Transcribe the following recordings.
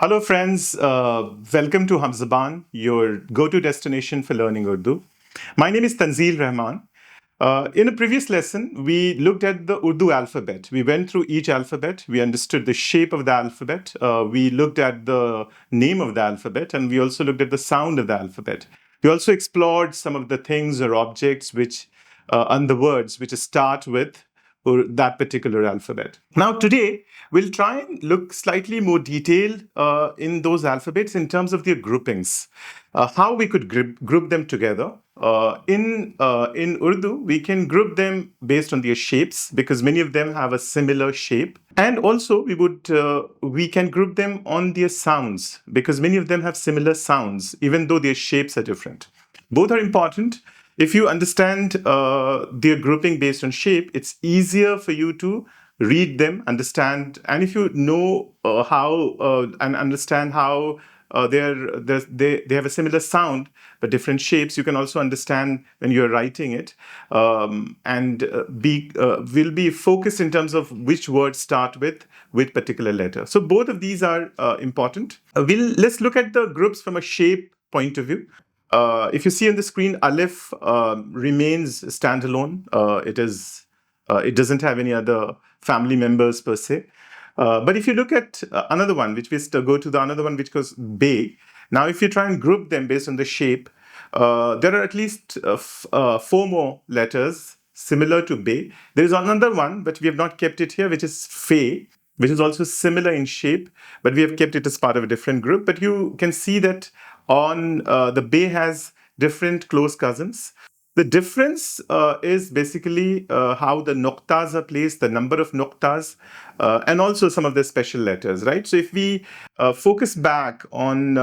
Hello, friends. Welcome to Humzabaan, your go-to destination for learning Urdu. My name is Tanzeel Rahman. In a previous lesson, we looked at the Urdu alphabet. We went through each alphabet. We understood the shape of the alphabet. We looked at the name of the alphabet, and we also looked at the sound of the alphabet. We also explored some of the things or objects and the words which start with or that particular alphabet. Now, today, we'll try and look slightly more detailed in those alphabets in terms of their groupings, how we could group them together. In Urdu, we can group them based on their shapes because many of them have a similar shape, and also we can group them on their sounds because many of them have similar sounds, even though their shapes are different. Both are important. If you understand their grouping based on shape, it's easier for you to read them, understand, and if you know how and understand how they have a similar sound but different shapes, you can also understand when you're writing it, and will be focused in terms of which words start with particular letter. So both of these are important. Let's look at the groups from a shape point of view. If you see on the screen, Aleph remains standalone. It doesn't have any other family members per se. But if you look at another one, which we go to the another one, which goes Bay. Now, if you try and group them based on the shape, there are at least four more letters similar to Bay. There is another one, but we have not kept it here, which is Fe, which is also similar in shape, but we have kept it as part of a different group. But you can see that on the Bay has different close cousins. The difference is basically how the noktas are placed, the number of noktas, and also some of the special letters, right? So if we focus back on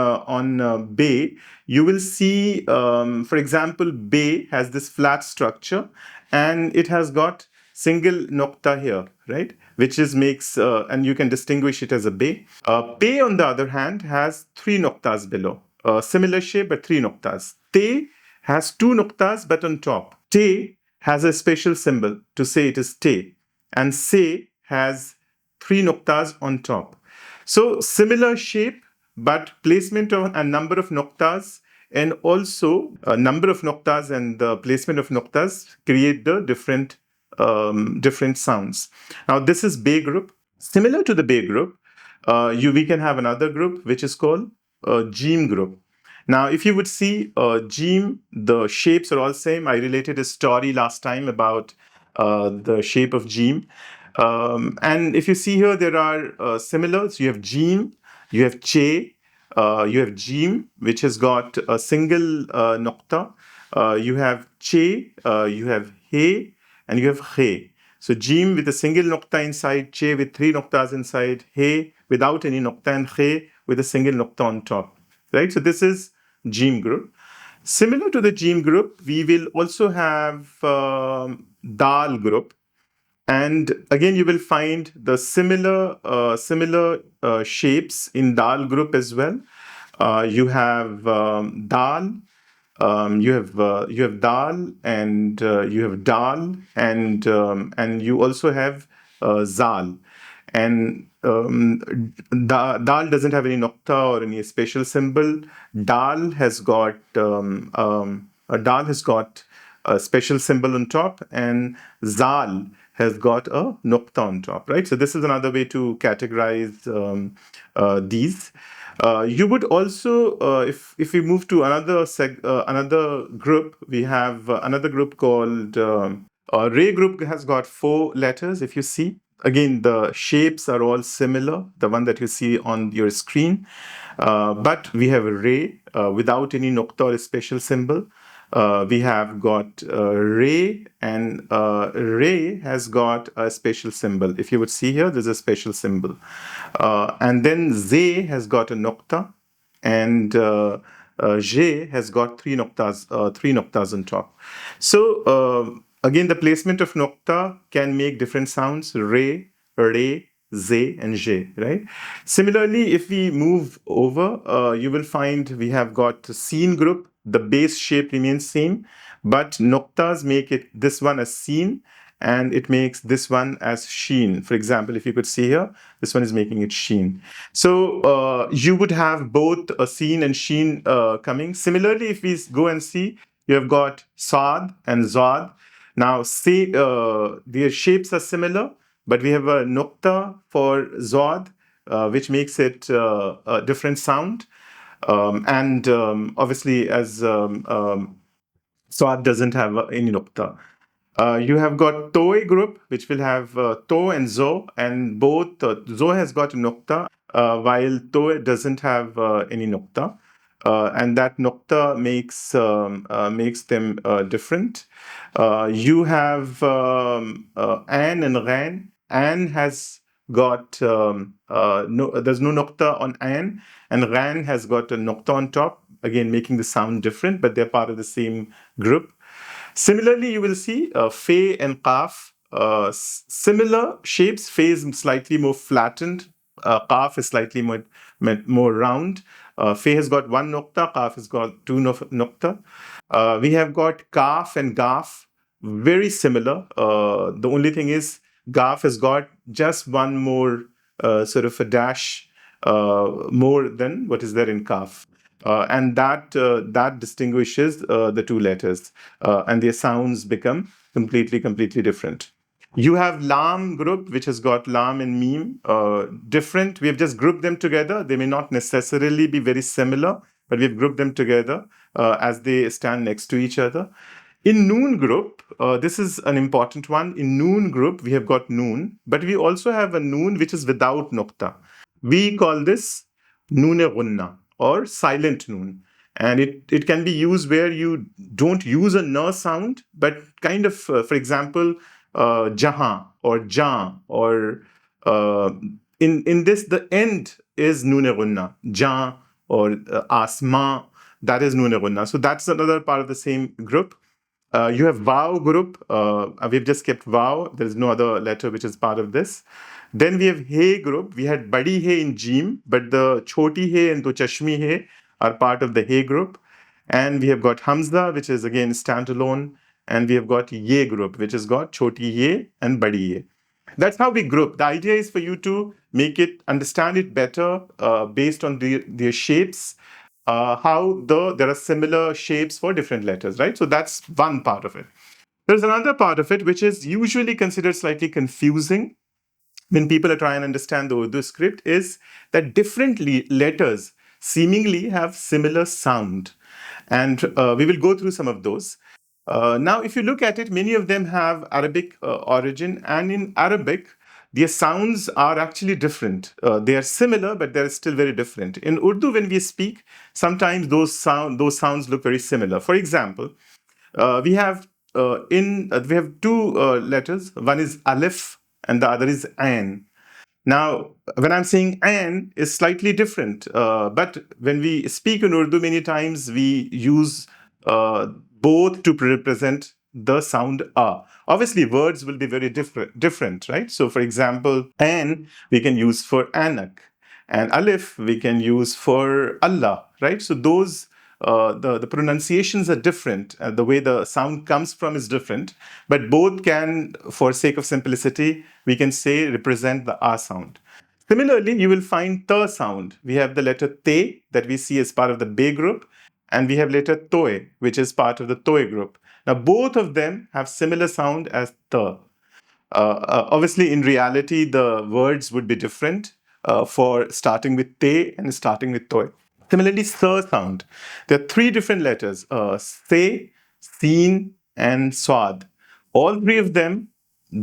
Bay, you will see, for example, Bay has this flat structure, and it has got single nokta here, right? Which makes, and you can distinguish it as a Bay. Pay, on the other hand, has three noktas below. Similar shape, but three noktas. Te has two noktas, but on top. Te has a special symbol to say it is te. And Se has three noktas on top. So similar shape, but placement of a number of noktas, and also a number of noktas and the placement of noktas create the different sounds. Now, this is Bay group. Similar to the Bay group, we can have another group which is called Jeem group. Now, if you would see Jeem, the shapes are all same. I related a story last time about the shape of Jeem. And if you see here, there are similars. You have Jeem, you have Che, you have Jeem, which has got a single nokta. You have Che, you have He, and you have He. So Jeem with a single nokta inside, Che with three noktas inside, He without any nokta, and He with a single nokta on top. Right? So this is Jeem group. Similar to the Jeem group, we will also have Dal group. And again, you will find the similar shapes in Dal group as well. You have Dal, you have Dal, and you have Dal, and you also have Zal. And Dal doesn't have any nokta or any special symbol. Dal has got a special symbol on top, and Zal has got a nokta on top, right? So this is another way to categorize these. You would also, if we move to another group, we have another group called Ray group has got four letters. If you see, again, the shapes are all similar, the one that you see on your screen, but we have a Ray without any nokta or special symbol. We have got Ray, and Ray has got a special symbol. If you would see here, there's a special symbol. And then Ze has got a nokta, and J has got three noktas on top. So again, the placement of nokta can make different sounds: Re, Re, Ze, and J, right? Similarly, if we move over, you will find we have got Seen group. The base shape remains same, but noktas make it this one a Seen, and it makes this one as sheen. For example, if you could see here, this one is making it sheen. So you would have both a seen and sheen coming. Similarly, if we go and see, you have got Saad and Zad. Now, see, their shapes are similar, but we have a nukta for Zad, which makes it a different sound. And obviously, as Swat doesn't have any nukta. You have got Toe group, which will have Toe and Zo, and both Zo has got a nukta, while Toe doesn't have any nukta. And that nukta makes them different. You have An and Ghain. An has got no, there's no nukta on An, and Ghain has got a nukta on top, again making the sound different, but they're part of the same group. Similarly, you will see Fe and Qaf, similar shapes. Fe is slightly more flattened. Qaf is slightly more round. Fe has got one nukta, Qaf has got two nukta. We have got Kaf and Gaf, very similar. The only thing is Gaf has got just one more sort of a dash more than what is there in Kaf. And that distinguishes the two letters, and their sounds become completely different. You have Lam group, which has got Lam and Meme, different. We have just grouped them together. They may not necessarily be very similar, but we've grouped them together as they stand next to each other. In Noon group, this is an important one. In Noon group, we have got Noon, but we also have a Noon which is without Nukta. We call this Noon-e Gunna or silent Noon. And it can be used where you don't use a n sound, but kind of, for example, Jahan or Jan, or in this, the end is Noon-e Gunna, Jan or Asma, that is Noon-e Gunna. So that's another part of the same group. You have Vav group. We've just kept Vav. There is no other letter which is part of this. Then we have He group. We had Badi He in Jim, but the Choti He and the Chashmi He are part of the He group. And we have got Hamza, which is again standalone. And we have got Ye group, which has got Choti Ye and Badi Ye. That's how we group. The idea is for you to understand it better based on their shapes. There are similar shapes for different letters, right? So that's one part of it. There's another part of it which is usually considered slightly confusing when people are trying to understand the Urdu script, is that different letters seemingly have similar sound. And we will go through some of those. Now, if you look at it, many of them have Arabic origin, and in Arabic, their sounds are actually different. They are similar, but they're still very different. In Urdu, when we speak, sometimes those sounds look very similar. For example, we have two letters. One is Alif, and the other is Ain. Now, when I'm saying Ain, is slightly different. But when we speak in Urdu, many times we use both to represent the sound A. Obviously, words will be very different, right? So, for example, An we can use for Anak, and Alif we can use for Allah, right? So those the pronunciations are different. The way the sound comes from is different, but both can, for sake of simplicity, we can say represent the A sound. Similarly, you will find T sound. We have the letter Te that we see as part of the Be group, and we have letter Toe, which is part of the Toe group. Now, both of them have similar sound as T. Obviously, in reality, the words would be different for starting with Te and starting with Toe. Similarly, Sir sound. There are three different letters, Se, Seen, and Swad. All three of them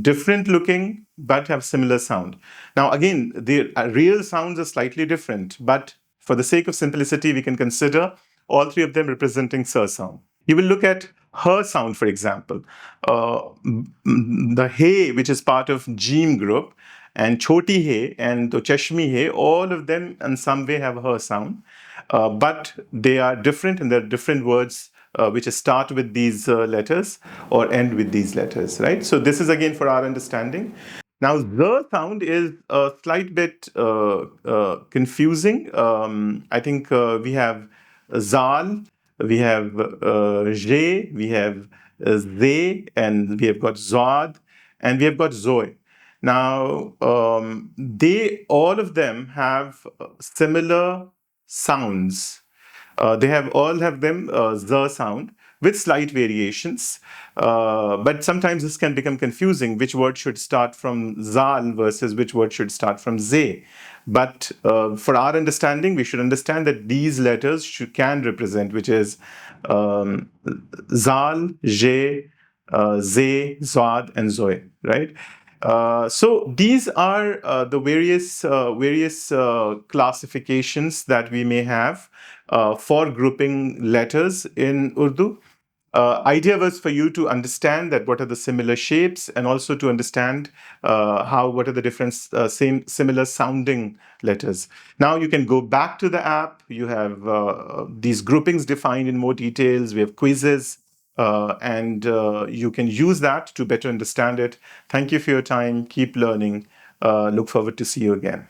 different looking, but have similar sound. Now, again, the real sounds are slightly different, but for the sake of simplicity, we can consider all three of them representing Sir sound. You will look at her sound, for example. The He, which is part of Jim group, and Choti He and the Chashmi He, all of them in some way have her sound. But they are different, and there are different words which start with these letters or end with these letters, right? So this is again for our understanding. Now, the sound is a slight bit confusing. I think we have Zal, we have Je, we have Ze, and we have got Zod, and we have got Zoe. Now, they all of them have similar sounds. They have all have them the sound with slight variations, but sometimes this can become confusing. Which word should start from zal versus which word should start from ze? But for our understanding, we should understand that these letters can represent, which is zal, je, ze, zad, and zoe, right? So these are the various classifications that we may have for grouping letters in Urdu. Idea was for you to understand that what are the similar shapes, and also to understand what are the different similar sounding letters. Now you can go back to the app. You have these groupings defined in more details. We have quizzes, and you can use that to better understand it. Thank you for your time. Keep learning. Look forward to see you again.